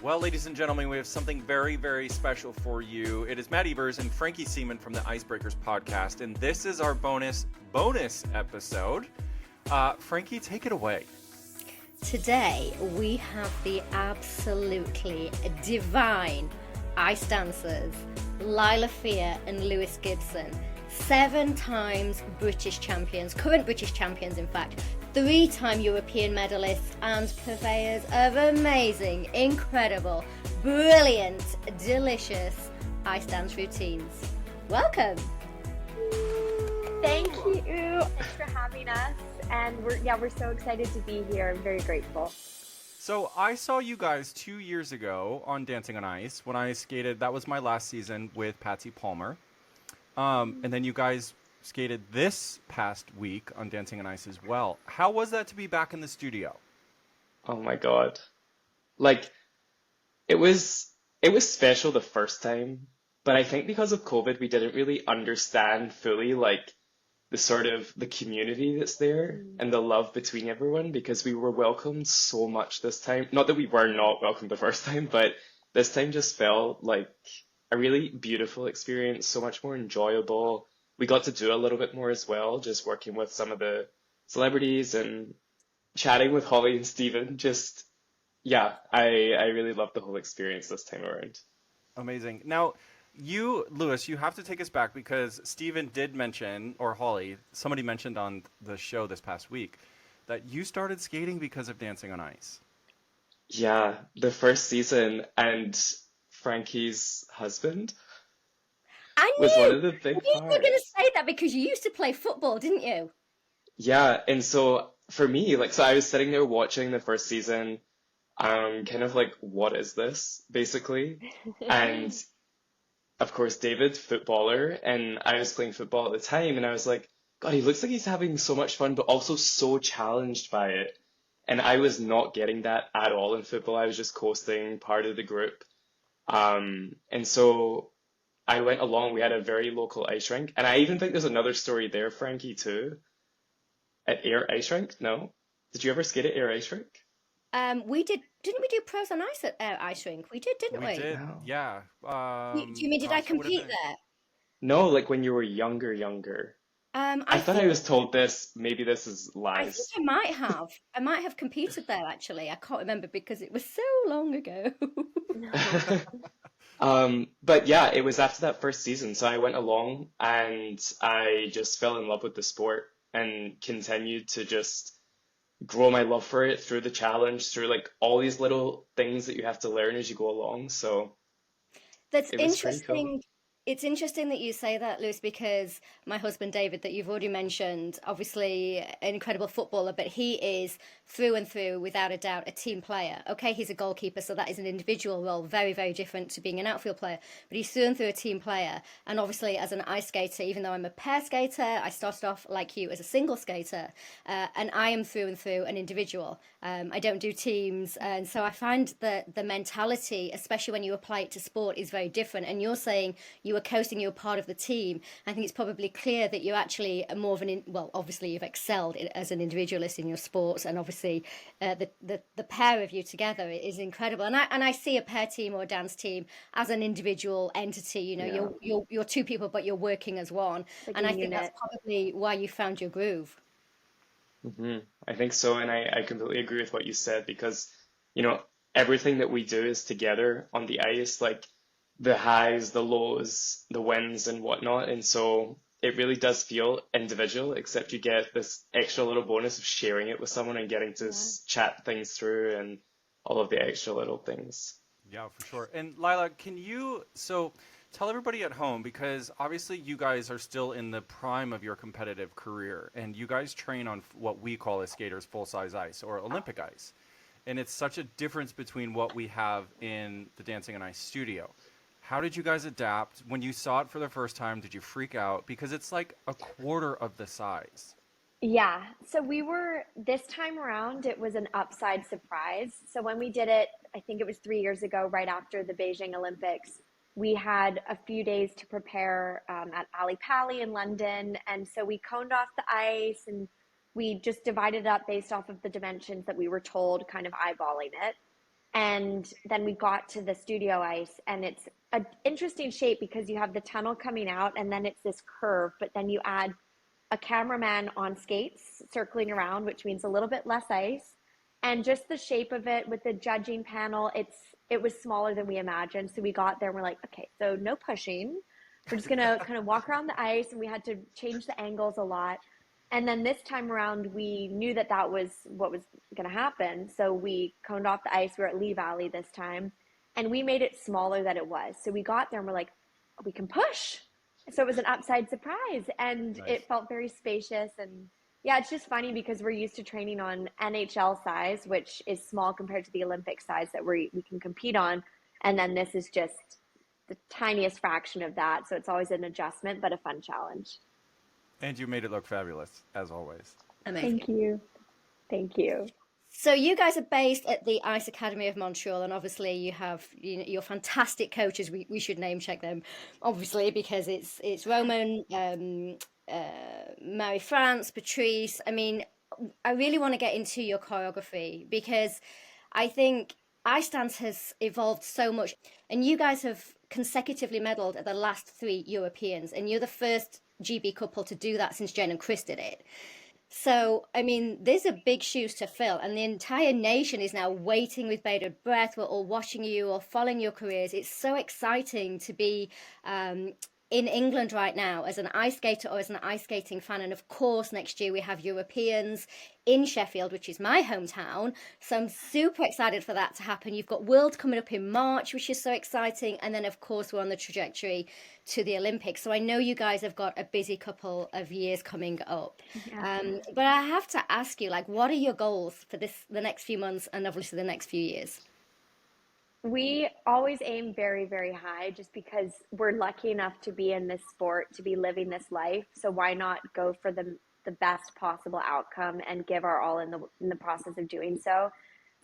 Well, ladies and gentlemen, we have something very, very special for you. It is Matt Evers and Frankie Seaman from the Icebreakers podcast, and this is our bonus episode. Frankie, take it away. Today, we have the absolutely divine ice dancers, Lilah and Lewis Gibson, 7-time British champions, current British champions in fact, 3-time European medalists and purveyors of amazing, incredible, brilliant, delicious ice dance routines. Welcome! Thank you. Thanks for having us. And we're so excited to be here. I'm very grateful. So I saw you guys 2 years ago on Dancing on Ice when I skated. That was my last season with Patsy Palmer. And then you guys skated this past week on Dancing on Ice as well. How was that to be back in the studio? Oh my God. Like, it was special the first time, but I think because of COVID, we didn't really understand fully, like, the community that's there and the love between everyone, because we were welcomed so much this time. Not that we were not welcomed the first time, but this time just felt like a really beautiful experience, so much more enjoyable. We got to do a little bit more as well, just working with some of the celebrities and chatting with Holly and Steven. Just, yeah, I really loved the whole experience this time around. Amazing. Now, you, Lewis, you have to take us back because Steven did mention, or Holly, somebody mentioned on the show this past week, that you started skating because of Dancing on Ice. Yeah, the first season, and Frankie's husband was one of the big parts. You were going to say that because you used to play football, didn't you? Yeah, and so for me, so I was sitting there watching the first season, kind of like, what is this, basically? And of course, David, footballer, and I was playing football at the time, and I was like, God, he looks like he's having so much fun, but also so challenged by it. And I was not getting that at all in football. I was just coasting, part of the group. And so I went along. We had a very local ice rink, and I even think there's another story there, Frankie, too. At Air Ice Rink? No? Did you ever skate at Air Ice Rink? We did. Didn't we do pros on ice at Ice Rink? We did, didn't we? We did, No. yeah. Do you mean, did I compete there? No, like when you were younger. I thought I was told this. Maybe this is lies. I think I might have. I might have competed there, actually. I can't remember because it was so long ago. But yeah, it was after that first season. So I went along and I just fell in love with the sport and continued to just grow my love for it through the challenge, through like all these little things that you have to learn as you go along. So that's it was interesting. pretty cool. It's interesting that you say that, Lewis, because my husband David, that you've already mentioned, obviously an incredible footballer, but he is through and through, without a doubt, a team player. Okay, he's a goalkeeper, so that is an individual role, very, very different to being an outfield player. But he's through and through a team player. And obviously, as an ice skater, even though I'm a pair skater, I started off like you as a single skater, and I am through and through an individual. I don't do teams, and so I find that the mentality, especially when you apply it to sport, is very different. And you're saying you were coasting, you were part of the team. I think it's probably clear that you're actually more of well, obviously you've excelled as an individualist in your sports, and obviously the pair of you together is incredible. And I see a pair team or a dance team as an individual entity. You know, you're two people, but you're working as one. Like and a I think unit. that's probably why you found your groove. I think so, and I completely agree with what you said, because everything that we do is together on the ice, like the highs, the lows, the wins and whatnot, and so it really does feel individual, except you get this extra little bonus of sharing it with someone and getting to chat things through and all of the extra little things. Yeah, for sure. And Lilah, can you tell everybody at home, because obviously you guys are still in the prime of your competitive career, and you guys train on what we call as skaters full-size ice or Olympic ice. And it's such a difference between what we have in the Dancing on Ice studio. How did you guys adapt? When you saw it for the first time, did you freak out? Because it's like a quarter of the size. Yeah. So this time around, it was an upside surprise. So when we did it, I think it was 3 years ago, right after the Beijing Olympics, we had a few days to prepare at Ali Pali in London. And so we coned off the ice and we just divided it up based off of the dimensions that we were told, kind of eyeballing it. And then we got to the studio ice, and it's an interesting shape because you have the tunnel coming out, and then it's this curve, but then you add a cameraman on skates circling around, which means a little bit less ice. And just the shape of it with the judging panel, it was smaller than we imagined. So we got there and we're like, okay, so no pushing. We're just gonna kind of walk around the ice, and we had to change the angles a lot. And then this time around, we knew that that was what was going to happen. So we coned off the ice. We were at Lee Valley this time, and we made it smaller than it was. So we got there and we're like, we can push. So it was an upside surprise, and Nice. it felt very spacious. And yeah, it's just funny because we're used to training on NHL size, which is small compared to the Olympic size that we can compete on. And then this is just the tiniest fraction of that. So it's always an adjustment, but a fun challenge. And you made it look fabulous, as always. Amazing. Thank you. Thank you. So you guys are based at the Ice Academy of Montreal, and obviously you have your fantastic coaches. We should name check them, obviously, because it's Roman, Mary France, Patrice. I mean, I really want to get into your choreography because I think ice dance has evolved so much, and you guys have consecutively medaled at the last 3 Europeans, and you're the first GB couple to do that since Jen and Chris did it. So, I mean, there's a big shoes to fill, and the entire nation is now waiting with bated breath. We're all watching you or following your careers. It's so exciting to be in England right now as an ice skater or as an ice skating fan. And of course, next year we have Europeans in Sheffield, which is my hometown. So I'm super excited for that to happen. You've got World coming up in March, which is so exciting. And then, of course, we're on the trajectory to the Olympics. So I know you guys have got a busy couple of years coming up. Yeah. But I have to ask you, like, what are your goals for the next few months and obviously the next few years? We always aim very, very high just because we're lucky enough to be in this sport, to be living this life. So why not go for the best possible outcome and give our all in the process of doing so?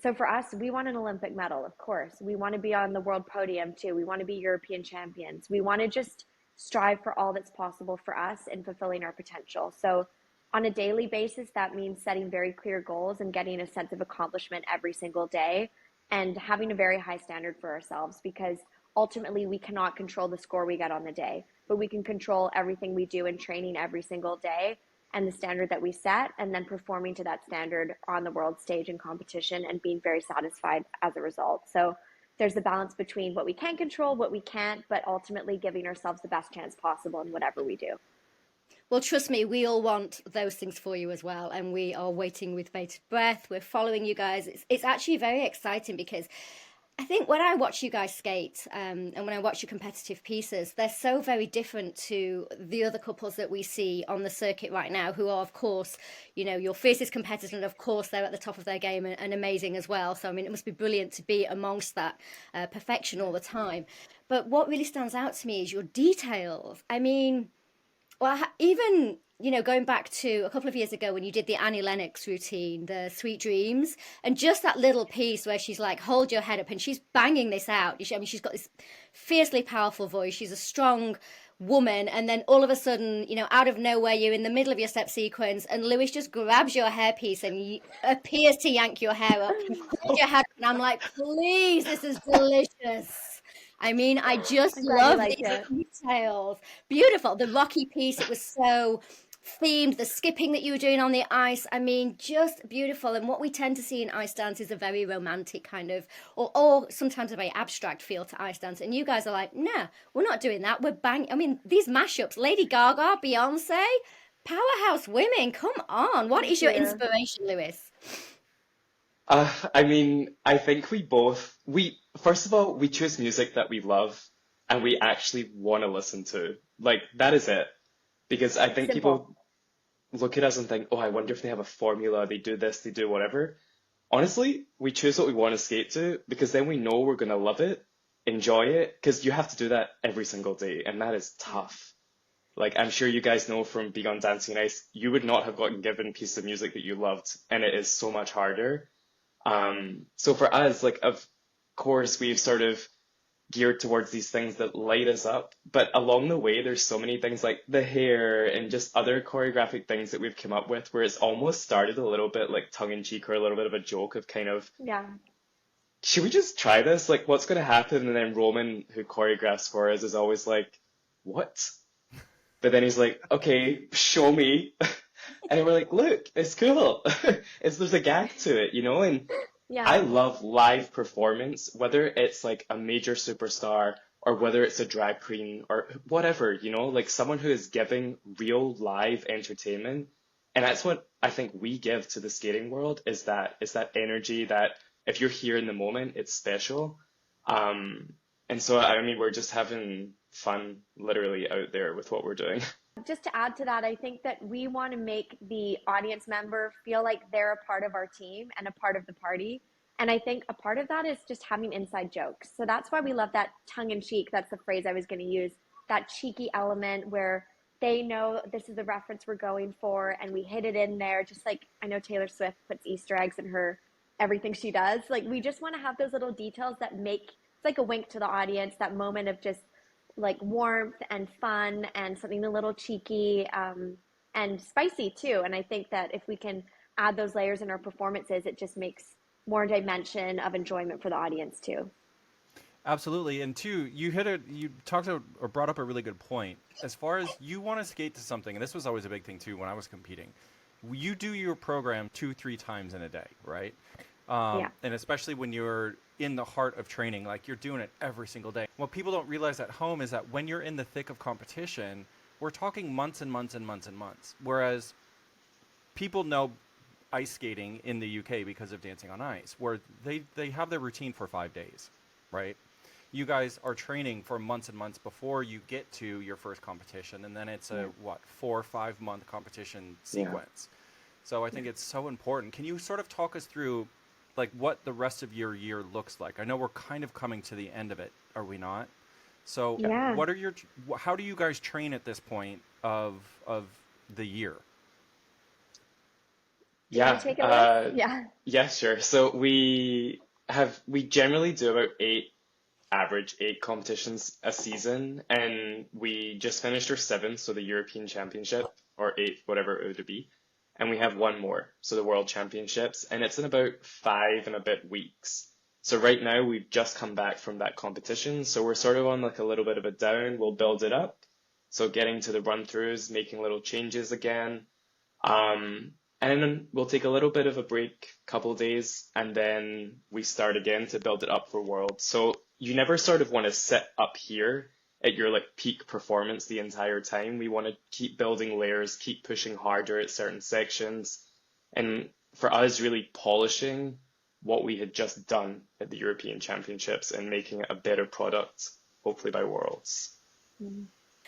So for us, we want an Olympic medal, of course. We want to be on the world podium too. We want to be European champions. We want to just strive for all that's possible for us and fulfilling our potential. So on a daily basis, that means setting very clear goals and getting a sense of accomplishment every single day, and having a very high standard for ourselves, because ultimately we cannot control the score we get on the day, but we can control everything we do in training every single day and the standard that we set, and then performing to that standard on the world stage in competition and being very satisfied as a result. So there's a balance between what we can control, what we can't, but ultimately giving ourselves the best chance possible in whatever we do. Well, trust me, we all want those things for you as well, and we are waiting with bated breath. We're following you guys. It's actually very exciting because I think when I watch you guys skate and when I watch your competitive pieces, they're so very different to the other couples that we see on the circuit right now, who are, of course, your fiercest competitors, and of course they're at the top of their game and amazing as well. So, I mean, it must be brilliant to be amongst that perfection all the time. But what really stands out to me is your details. I mean, well, even, going back to a couple of years ago when you did the Annie Lennox routine, the Sweet Dreams, and just that little piece where she's like, hold your head up, and she's banging this out. I mean, she's got this fiercely powerful voice. She's a strong woman. And then all of a sudden, out of nowhere, you're in the middle of your step sequence, and Lewis just grabs your hairpiece and appears to yank your hair up. You hold your head up, and I'm like, please, this is delicious. I mean, I just love these details. Beautiful. The rocky piece, it was so themed. The skipping that you were doing on the ice, I mean, just beautiful. And what we tend to see in ice dance is a very romantic kind of, or sometimes a very abstract feel to ice dance. And you guys are like, nah, we're not doing that. We're bang. I mean, these mashups, Lady Gaga, Beyonce, powerhouse women, come on. What is your inspiration, Lewis? I mean, I think first of all, we choose music that we love and we actually want to listen to. Like, that is it. Because I think people look at us and think, oh, I wonder if they have a formula, they do this, they do whatever. Honestly, we choose what we want to skate to because then we know we're going to love it, enjoy it, because you have to do that every single day, and that is tough. Like, I'm sure you guys know from being on Dancing Ice, you would not have gotten given a piece of music that you loved, and it is so much harder. So for us, like, of course, we've sort of geared towards these things that light us up, but along the way, there's so many things like the hair and just other choreographic things that we've come up with where it's almost started a little bit like tongue in cheek or a little bit of a joke of kind of should we just try this? Like, what's going to happen? And then Roman, who choreographs for us, is always like, what? But then he's like, okay, show me. And we're like, look, it's cool. There's a gag to it, you know? And I Yeah. love live performance, whether it's like a major superstar or whether it's a drag queen or whatever, you know, like someone who is giving real live entertainment. And that's what I think we give to the skating world is that energy that if you're here in the moment, it's special. Um, and so, I mean, we're just having fun literally out there with what we're doing. Just to add to that, I think that we want to make the audience member feel like they're a part of our team and a part of the party. And I think a part of that is just having inside jokes. So that's why we love that tongue in cheek. That's the phrase I was going to use. That cheeky element where they know this is the reference we're going for and we hit it in there. Just like I know Taylor Swift puts Easter eggs in her everything she does. Like we just want to have those little details that make it's like a wink to the audience, that moment of just like warmth and fun and something a little cheeky and spicy too. And I think that if we can add those layers in our performances, it just makes more dimension of enjoyment for the audience too. Absolutely. And two, you talked about or brought up a really good point. As far as you want to skate to something, and this was always a big thing too when I was competing, you do your program 2-3 times in a day, right? Yeah. And especially when you're in the heart of training, like you're doing it every single day. What people don't realize at home is that when you're in the thick of competition, we're talking months and months and months and months. Whereas people know ice skating in the UK because of Dancing on Ice, where they have their routine for 5 days, right? You guys are training for months and months before you get to your first competition, and then it's a 4 or 5 month competition Yeah. sequence. So I think it's so important. Can you sort of talk us through like what the rest of your year looks like? I know we're kind of coming to the end of it, are we not? So Yeah. what are your how do you guys train at this point of the year? Do you want Yeah, to take it, Liz? Yeah. yeah, sure. So we generally do about average 8 competitions a season, and we just finished our seventh, so the European Championship, or eighth, whatever it would be, and we have one more, so the World Championships, and it's in about 5 and a bit weeks. So right now we've just come back from that competition, so we're sort of on like a little bit of a down. We'll build it up. So getting to the run-throughs, making little changes again. And then we'll take a little bit of a break, couple days, and then we start again to build it up for Worlds. So you never sort of want to sit up here at your like peak performance the entire time. We want to keep building layers, keep pushing harder at certain sections, and for us, really polishing what we had just done at the European Championships and making it a better product, hopefully by Worlds.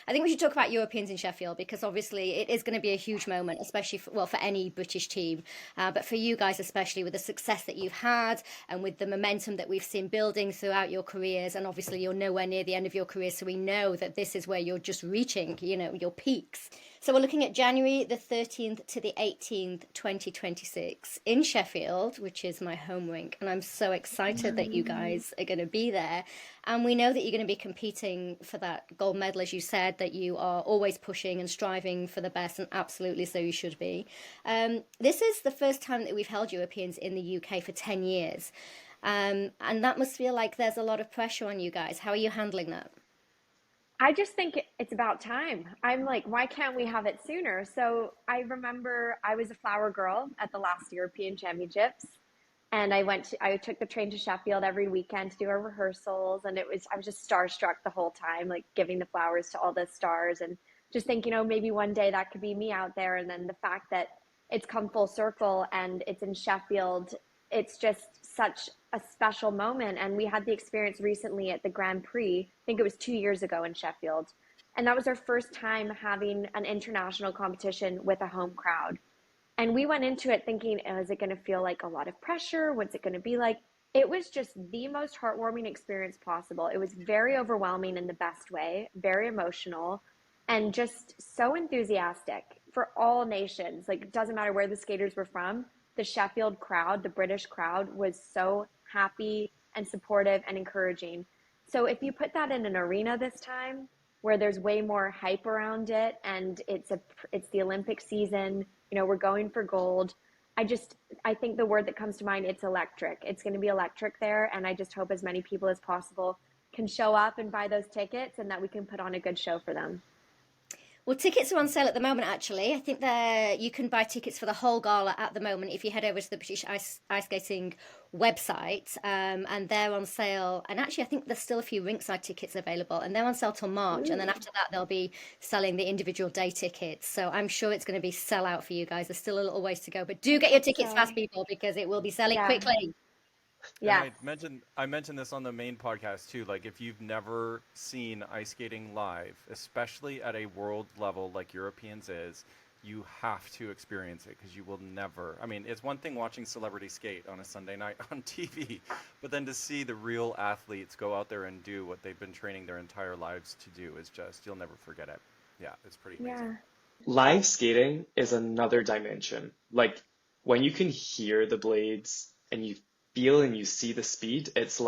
I think we should talk about Europeans in Sheffield because obviously it is going to be a huge moment, especially for, well, for any British team, but for you guys especially with the success that you've had and with the momentum that we've seen building throughout your careers. And obviously you're nowhere near the end of your career, so we know that this is where you're just reaching, you know, your peaks. So we're looking at January the 13th to the 18th, 2026 in Sheffield, which is my home rink. And I'm so excited that you guys are going to be there. And we know that you're going to be competing for that gold medal, as you said, that you are always pushing and striving for the best, and absolutely so you should be. This is the first time that we've held Europeans in the UK for 10 years. And that must feel like there's a lot of pressure on you guys. How are you handling that? I just think it's about time. I'm like, why can't we have it sooner? So I remember I was a flower girl at the last European Championships, and I took the train to Sheffield every weekend to do our rehearsals, and I was just starstruck the whole time, like giving the flowers to all the stars and just thinking, oh, maybe one day that could be me out there. And then the fact that it's come full circle and it's in Sheffield, it's just such a special moment. And we had the experience recently at the Grand Prix. I think it was 2 years ago in Sheffield. And that was our first time having an international competition with a home crowd. And we went into it thinking, oh, is it going to feel like a lot of pressure? What's it going to be like? It was just the most heartwarming experience possible. It was very overwhelming in the best way, very emotional, and just so enthusiastic for all nations. Like, it doesn't matter where the skaters were from. The Sheffield crowd, the British crowd, was so happy and supportive and encouraging. So if you put that in an arena this time, where there's way more hype around it, and it's the Olympic season, you know, we're going for gold. I just, I think the word that comes to mind, it's electric. It's going to be electric there. And I just hope as many people as possible can show up and buy those tickets and that we can put on a good show for them. Well, tickets are on sale at the moment, actually. I think you can buy tickets for the whole gala at the moment if you head over to the British Ice Skating website, and they're on sale. And actually, I think there's still a few ringside tickets available, and they're on sale till March. And then Ooh, after that, they'll be selling the individual day tickets. So I'm sure it's going to be sell out for you guys. There's still a little ways to go, but do I get your hope tickets so. fast, people, because it will be selling Yeah. quickly. And Yes. I mentioned this on the main podcast too. Like if you've never seen ice skating live, especially at a world level like Europeans is, you have to experience it because you will never. I mean, it's one thing watching celebrity skate on a Sunday night on TV, but then to see the real athletes go out there and do what they've been training their entire lives to do is just you'll never forget it. Yeah, it's pretty amazing. Yeah. Live skating is another dimension. Like when you can hear the blades and you feel and you see the speed, it's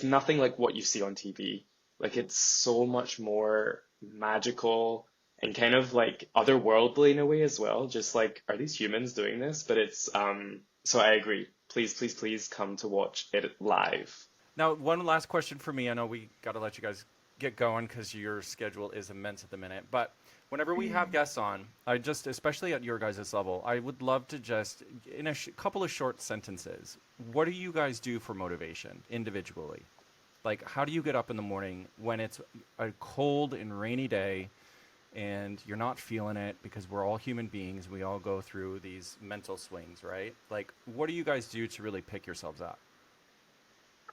nothing like what you see on TV. Like it's so much more magical and kind of like otherworldly in a way as well. Just like, are these humans doing this? But so I agree. Please, please, please come to watch it live. Now, one last question for me. I know we got to let you guys get going because your schedule is immense at the minute. But whenever we have guests on, I just, especially at your guys' level, I would love to just, in a couple of short sentences, what do you guys do for motivation individually? Like, how do you get up in the morning when it's a cold and rainy day and you're not feeling it because we're all human beings. We all go through these mental swings, right? Like, what do you guys do to really pick yourselves up?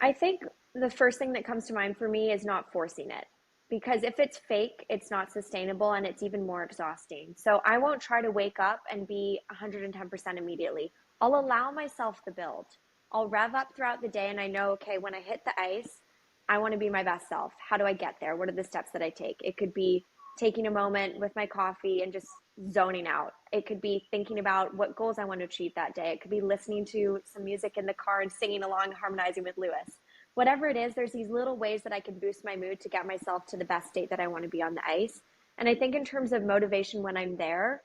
I think the first thing that comes to mind for me is not forcing it. Because if it's fake, it's not sustainable and it's even more exhausting. So I won't try to wake up and be 110% immediately. I'll allow myself the build. I'll rev up throughout the day and I know, okay, when I hit the ice, I want to be my best self. How do I get there? What are the steps that I take? It could be taking a moment with my coffee and just zoning out. It could be thinking about what goals I want to achieve that day. It could be listening to some music in the car and singing along, harmonizing with Lewis. Whatever it is, there's these little ways that I can boost my mood to get myself to the best state that I want to be on the ice. And I think in terms of motivation when I'm there,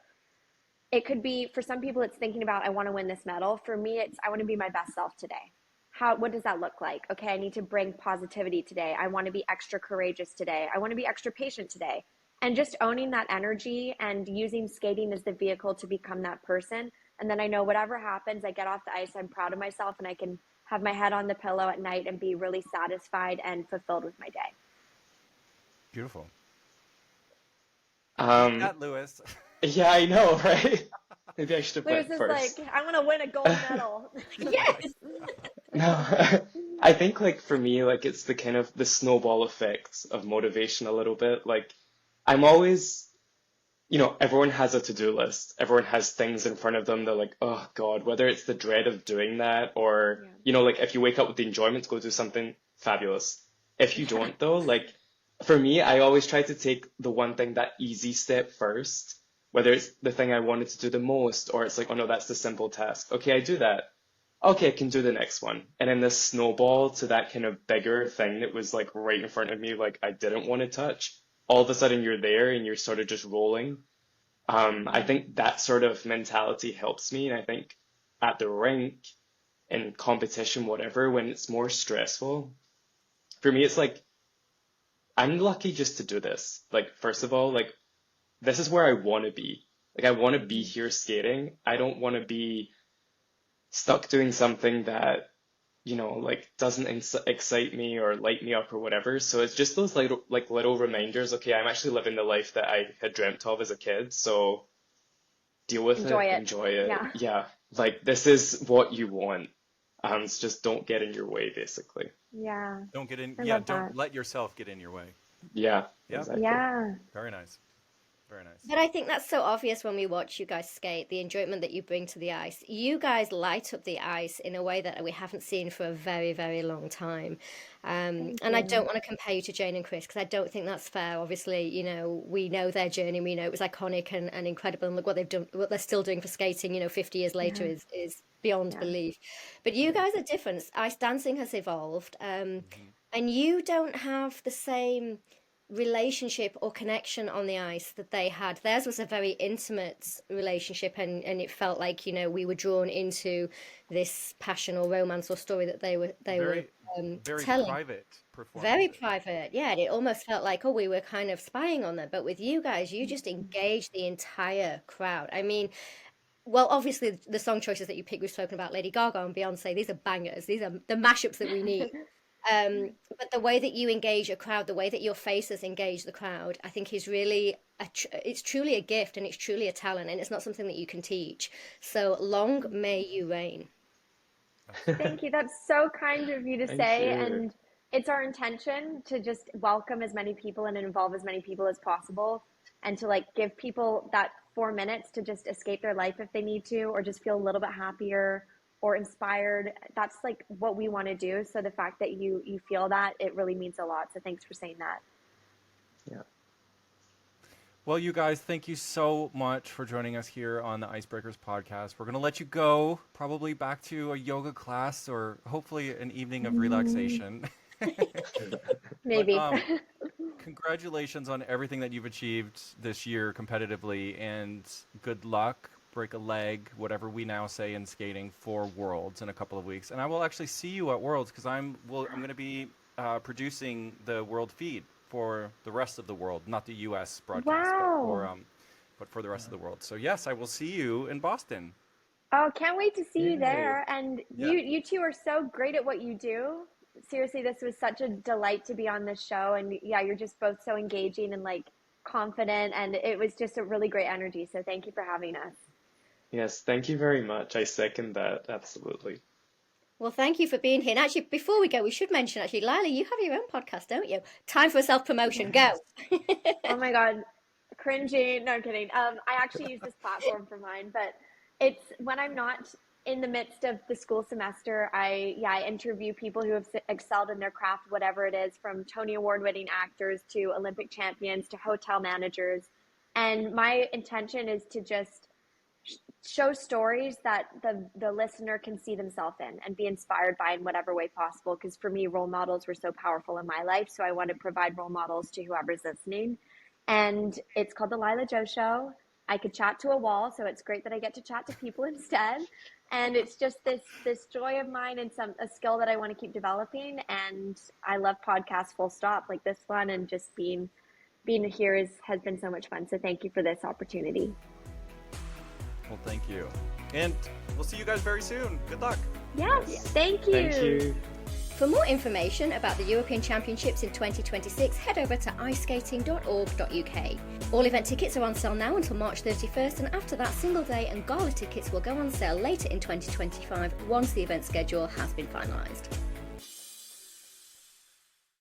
it could be for some people it's thinking about I want to win this medal. For me, it's I want to be my best self today. What does that look like? Okay, I need to bring positivity today. I want to be extra courageous today. I want to be extra patient today. And just owning that energy and using skating as the vehicle to become that person. And then I know whatever happens, I get off the ice, I'm proud of myself and I can have my head on the pillow at night and be really satisfied and fulfilled with my day. Beautiful. Um, That Lewis. yeah, I know, right? Maybe I should have Lewis went is first. like, I want to win a gold medal. Yes. No, I think like for me, like it's the kind of the snowball effect of motivation a little bit. Like I'm always, everyone has a to-do list. Everyone has things in front of them. They're like, oh God, whether it's the dread of doing that or, Yeah. like if you wake up with the enjoyment to go do something fabulous. If you Yeah. don't though, like for me, I always try to take the one thing, that easy step first, whether it's the thing I wanted to do the most or it's like, oh no, that's the simple task. Okay, I do that. Okay, I can do the next one. And then this snowball to that kind of bigger thing that was like right in front of me, like I didn't want to touch. All of a sudden you're there and you're sort of just rolling. I think that sort of mentality helps me. And I think at the rink, in competition, whatever, when it's more stressful, for me, it's like, I'm lucky just to do this. Like, first of all, like, this is where I want to be. Like, I want to be here skating. I don't want to be stuck doing something that like doesn't excite me or light me up or whatever. So it's just those little reminders. Okay, I'm actually living the life that I had dreamt of as a kid. So deal with Enjoy it, it. enjoy it. Yeah. Yeah, like this is what you want. So just don't get in your way, basically. Yeah. Don't get in. I Yeah, love don't that. let yourself get in your way. Yeah, Yeah, exactly. Yeah. very nice. Very nice. But I think that's so obvious when we watch you guys skate, the enjoyment that you bring to the ice. You guys light up the ice in a way that we haven't seen for a very, very long time. Thank And I don't you. want to compare you to Jane and Chris because I don't think that's fair. Obviously, we know their journey. We know it was iconic and incredible. And look what they've done, what they're still doing for skating, 50 years later Yeah. is beyond Yeah. belief. But you guys are different. Ice dancing has evolved. Hmm. And you don't have the same relationship or connection on the ice that they had. Theirs was a very intimate relationship, and it felt like, we were drawn into this passion or romance or story that they were Very, very telling. private Very performances. private, yeah. And it almost felt like, oh, we were kind of spying on them. But with you guys, you just engaged the entire crowd. I mean, well, obviously the song choices that you picked, we've spoken about Lady Gaga and Beyonce. These are bangers. These are the mashups that we need. But the way that you engage a crowd, the way that your faces engage the crowd, I think is really it's truly a gift, and it's truly a talent, and it's not something that you can teach. So long may you reign. Thank you. That's so kind of you to Thank say. you. And it's our intention to just welcome as many people and involve as many people as possible, and to like give people that 4 minutes to just escape their life if they need to, or just feel a little bit happier or inspired. That's like what we want to do. So the fact that you feel that, it really means a lot. So thanks for saying that. Yeah. Well, you guys, thank you so much for joining us here on the Icebreakers podcast. We're going to let you go, probably back to a yoga class or hopefully an evening of relaxation. But Maybe. congratulations on everything that you've achieved this year competitively, and good luck. Break a leg, whatever we now say in skating, for Worlds in a couple of weeks. And I will actually see you at Worlds because I'm going to be producing the world feed for the rest of the world, not the U.S. broadcast, Wow. but for the rest of the world. So yes, I will see you in Boston. Oh, can't wait to see you Yay. there. And Yeah. you two are so great at what you do. Seriously, this was such a delight to be on this show. And yeah, you're just both so engaging and like confident. And it was just a really great energy. So thank you for having us. Yes, thank you very much. I second that. Absolutely. Well, thank you for being here. And actually, before we go, we should mention, actually, Lilah, you have your own podcast, don't you? Time for a self-promotion. Go. Oh my God, cringing. No, I'm kidding. I actually use this platform for mine, but it's when I'm not in the midst of the school semester, I interview people who have excelled in their craft, whatever it is, from Tony Award winning actors to Olympic champions to hotel managers. And my intention is to just show stories that the listener can see themselves in and be inspired by in whatever way possible. Because for me, role models were so powerful in my life. So I want to provide role models to whoever's listening. And it's called The Lilah Joe Show. I could chat to a wall, so it's great that I get to chat to people instead. And it's just this joy of mine and a skill that I want to keep developing. And I love podcasts full stop, like this one, and just being here has been so much fun. So thank you for this opportunity. Well, thank you. And we'll see you guys very soon. Good luck. Yes, thank you. Thank you. For more information about the European Championships in 2026, head over to iceskating.org.uk. All event tickets are on sale now until March 31st, and after that, single day and gala tickets will go on sale later in 2025 once the event schedule has been finalised.